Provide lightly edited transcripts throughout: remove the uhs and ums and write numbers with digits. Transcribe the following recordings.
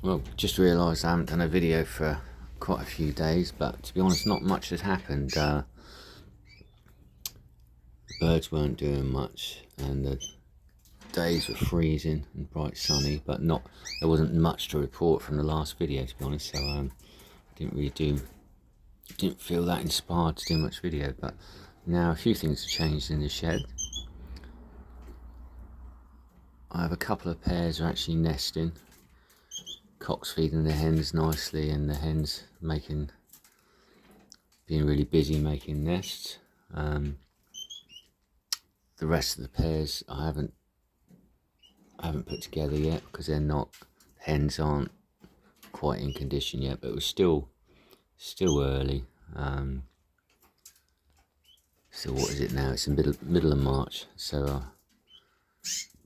Well, just realised I haven't done a video for quite a few days, but to be honest, not much has happened. The birds weren't doing much, and the days were freezing and bright sunny, but there wasn't much to report from the last video, to be honest. So I didn't feel that inspired to do much video. But now a few things have changed in the shed. I have a couple of pairs are actually nesting. Cocks feeding the hens nicely, and the hens being really busy making nests. The rest of the pairs I haven't put together yet because hens aren't quite in condition yet, but it was still early. So what is it now? It's the middle of March. So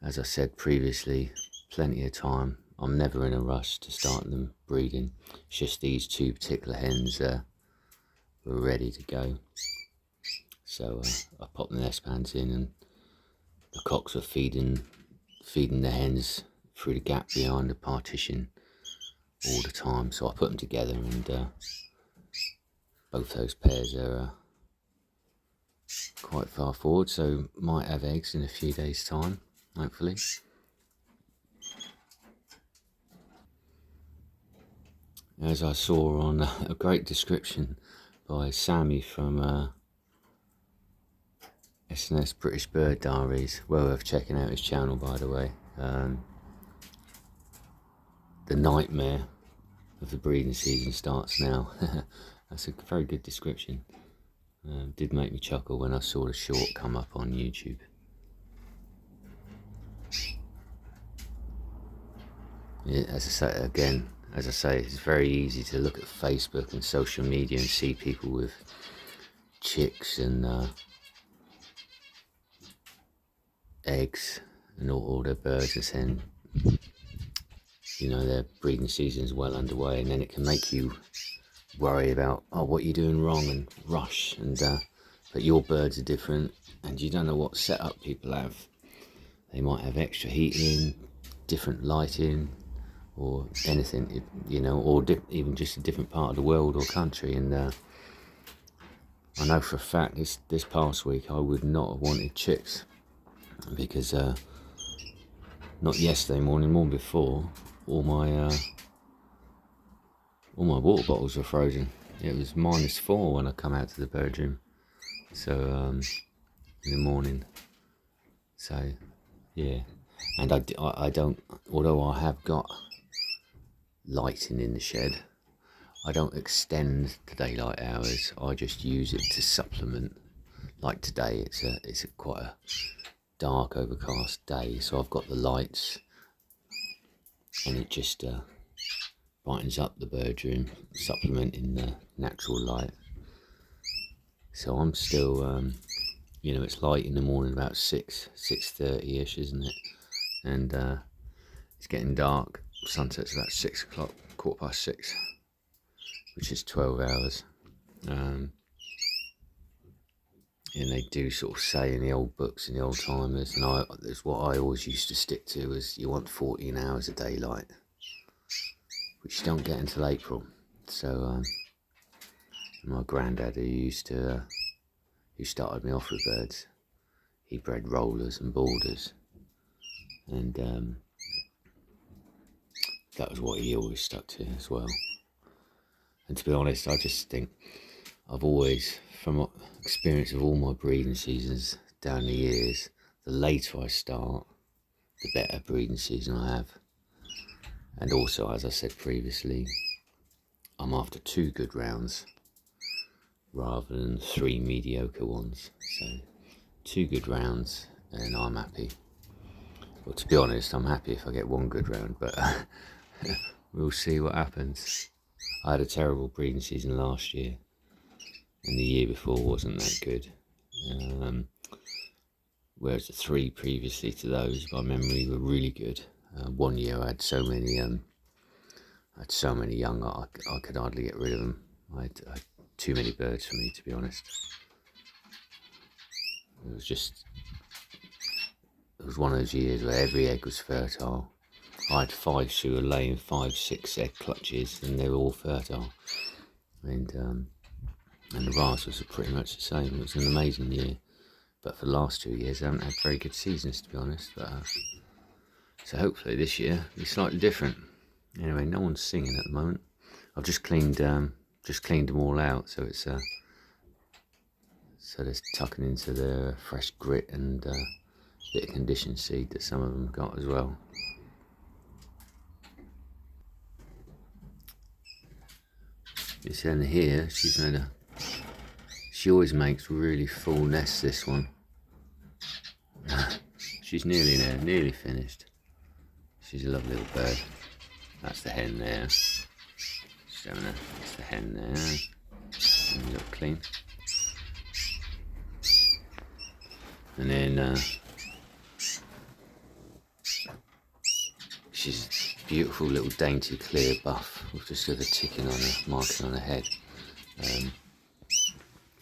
as I said previously, plenty of time. I'm never in a rush to start them breeding. It's just these two particular hens were ready to go. So I popped the nest pans in, and the cocks were feeding the hens through the gap behind the partition all the time. So I put them together, and both those pairs are quite far forward, so might have eggs in a few days' time, hopefully. As I saw on a great description by Sammy from SNS British Bird Diaries, well worth checking out his channel, by the way. The nightmare of the breeding season starts now. That's a very good description. Did make me chuckle when I saw the short come up on YouTube. Yeah, as I say, it's very easy to look at Facebook and social media and see people with chicks and eggs and all their birds, and saying, their breeding season is well underway, and then it can make you worry about, what you're doing wrong, and rush, and but your birds are different, and you don't know what setup people have. They might have extra heating, different lighting, or anything, or even just a different part of the world or country. And I know for a fact this past week I would not have wanted chicks, because not yesterday morning before, all my water bottles were frozen. It was -4 when I come out to the Birdroom, so in the morning. So yeah, and I don't, although I have got lighting in the shed, I don't extend the daylight hours. I just use it to supplement. Like today, it's quite a dark, overcast day, so I've got the lights, and it just brightens up the Birdroom, supplementing the natural light. So I'm still, it's light in the morning, about 6:30ish, isn't it? And it's getting dark. Sunset's about 6 o'clock, 6:15, which is 12 hours. And they do sort of say in the old books, in the old timers, and it's what I always used to stick to, is you want 14 hours of daylight, which you don't get until April. So my granddad, who started me off with birds, he bred rollers and borders, and that was what he always stuck to as well. And to be honest, I just think I've always, from experience of all my breeding seasons down the years, the later I start, the better breeding season I have. And also, as I said previously, I'm after 2 good rounds rather than 3 mediocre ones. So 2 good rounds and I'm happy. Well, to be honest, I'm happy if I get 1 good round, but we'll see what happens. I had a terrible breeding season last year, and the year before wasn't that good. Whereas the 3 previously to those, by memory, were really good. One year I had so many young, I could hardly get rid of them. I had too many birds for me, to be honest. It was one of those years where every egg was fertile. I had 5 who were laying 5, 6 egg clutches, and they were all fertile. And the raspberries are pretty much the same. It was an amazing year. But for the last 2 years, I haven't had very good seasons, to be honest. But so hopefully this year will be slightly different. Anyway, no one's singing at the moment. I've just cleaned them all out, so it's so they're tucking into the fresh grit and bit of conditioned seed that some of them got as well. This hen here, she always makes really full nests, this one. She's nearly there, nearly finished. She's a lovely little bird. That's the hen there. That's the hen there. And look clean. And then she's a beautiful little dainty clear buff with just a ticking on her, marking on her head.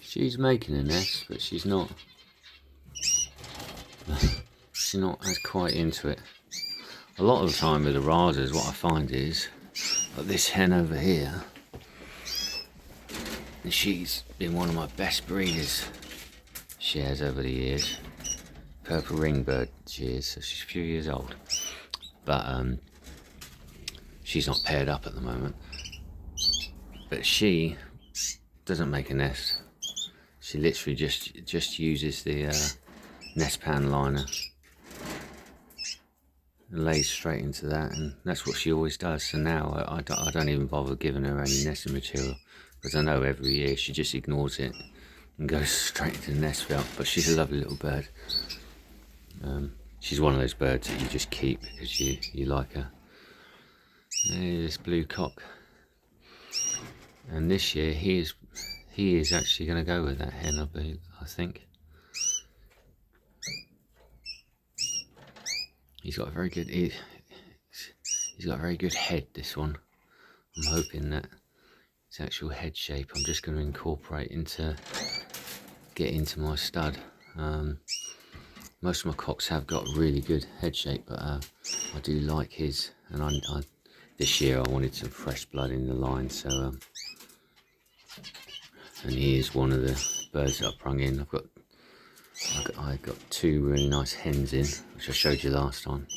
She's making a nest, but she's not as quite into it. A lot of the time with the rasas, what I find is like this hen over here, and she's been one of my best breeders she has over the years. Purple ringbird she is, so she's a few years old, but she's not paired up at the moment. But she doesn't make a nest. She literally just uses the nest pan liner and lays straight into that, and that's what she always does. So now I don't even bother giving her any nesting material, because I know every year she just ignores it and goes straight to the nest belt. But she's a lovely little bird. She's one of those birds that you just keep because you like her. There's this blue cock, and this year he is actually going to go with that hen, I think. He's got a very good head, this one. I'm hoping that its actual head shape I'm just going to incorporate get into my stud. Most of my cocks have got really good head shape, but I do like his, and I this year I wanted some fresh blood in the line, so and he is one of the birds that I've brung in. I got 2 really nice hens in, which I showed you last time,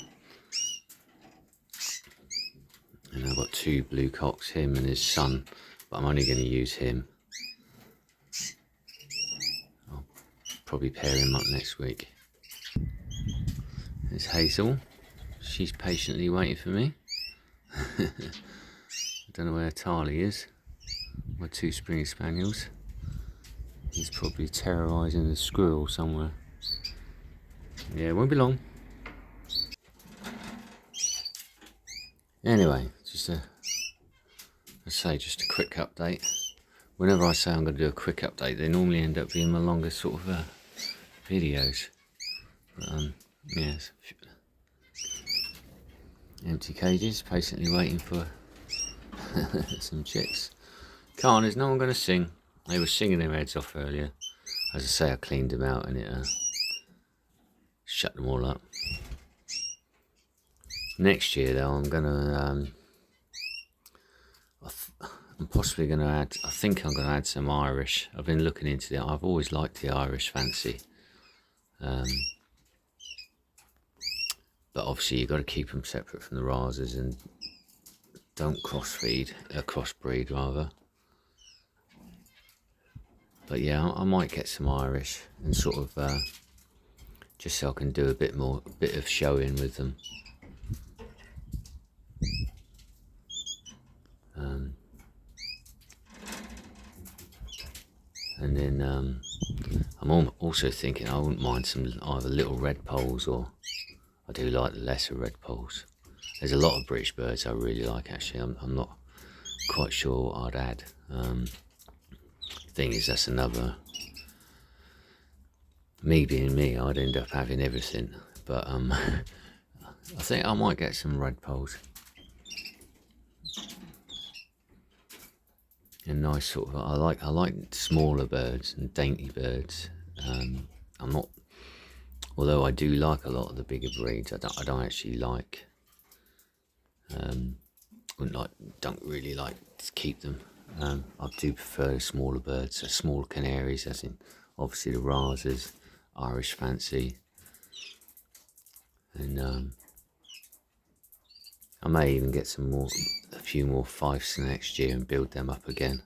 and I've got 2 blue cocks, him and his son, but I'm only going to use him. I'll probably pair him up next week. There's Hazel. She's patiently waiting for me. I don't know where Tarly is. My 2 Springer Spaniels. He's probably terrorising the squirrel somewhere. Yeah, it won't be long. Anyway, just a quick update. Whenever I say I'm going to do a quick update, they normally end up being my longest sort of videos. But, yes, empty cages, patiently waiting for some chicks. Can't, there's no one going to sing. They were singing their heads off earlier. As I say, I cleaned them out and it shut them all up. Next year though, I'm gonna I'm possibly gonna add, I think I'm gonna add some Irish. I've been looking into it. I've always liked the Irish fancy, but obviously you've got to keep them separate from the rasas and don't crossbreed rather. But yeah, I might get some Irish and sort of just so I can do a bit of showing with them. And then I'm also thinking I wouldn't mind some either little red poles, or I do like the lesser red poles. There's a lot of British birds I really like actually. I'm not quite sure what I'd add. Thing is, that's another, me being me, I'd end up having everything, but I think I might get some red poles and nice sort of, I like smaller birds and dainty birds. I'm not, although I do like a lot of the bigger breeds, I don't actually like Don't really like to keep them. I do prefer smaller birds, so smaller canaries, as in obviously the rasas, Irish fancy, and I may even get a few more fifes next year and build them up again.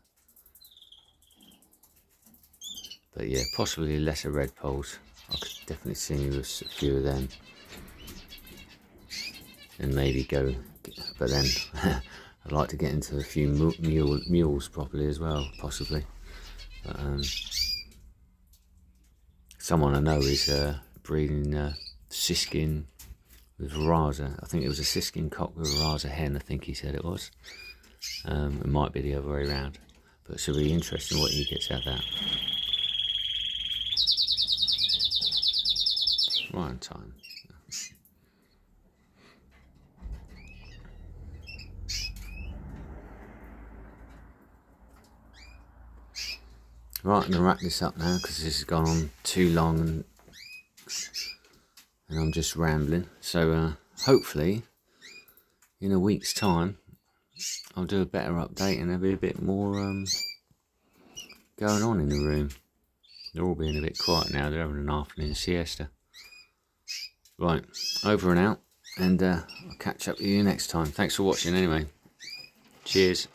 But yeah, possibly lesser red poles. I could definitely see a few of them, and maybe go. But then I'd like to get into a few mules properly as well, possibly. But someone I know is breeding siskin with rasa. I think it was a siskin cock with a rasa hen. I think he said it was. It might be the other way around, but it should be interesting what he gets out of that. Right on time. Right, I'm going to wrap this up now because this has gone on too long and I'm just rambling. So hopefully in a week's time I'll do a better update and there'll be a bit more going on in the room. They're all being a bit quiet now. They're having an afternoon siesta. Right, over and out, and I'll catch up with you next time. Thanks for watching anyway. Cheers.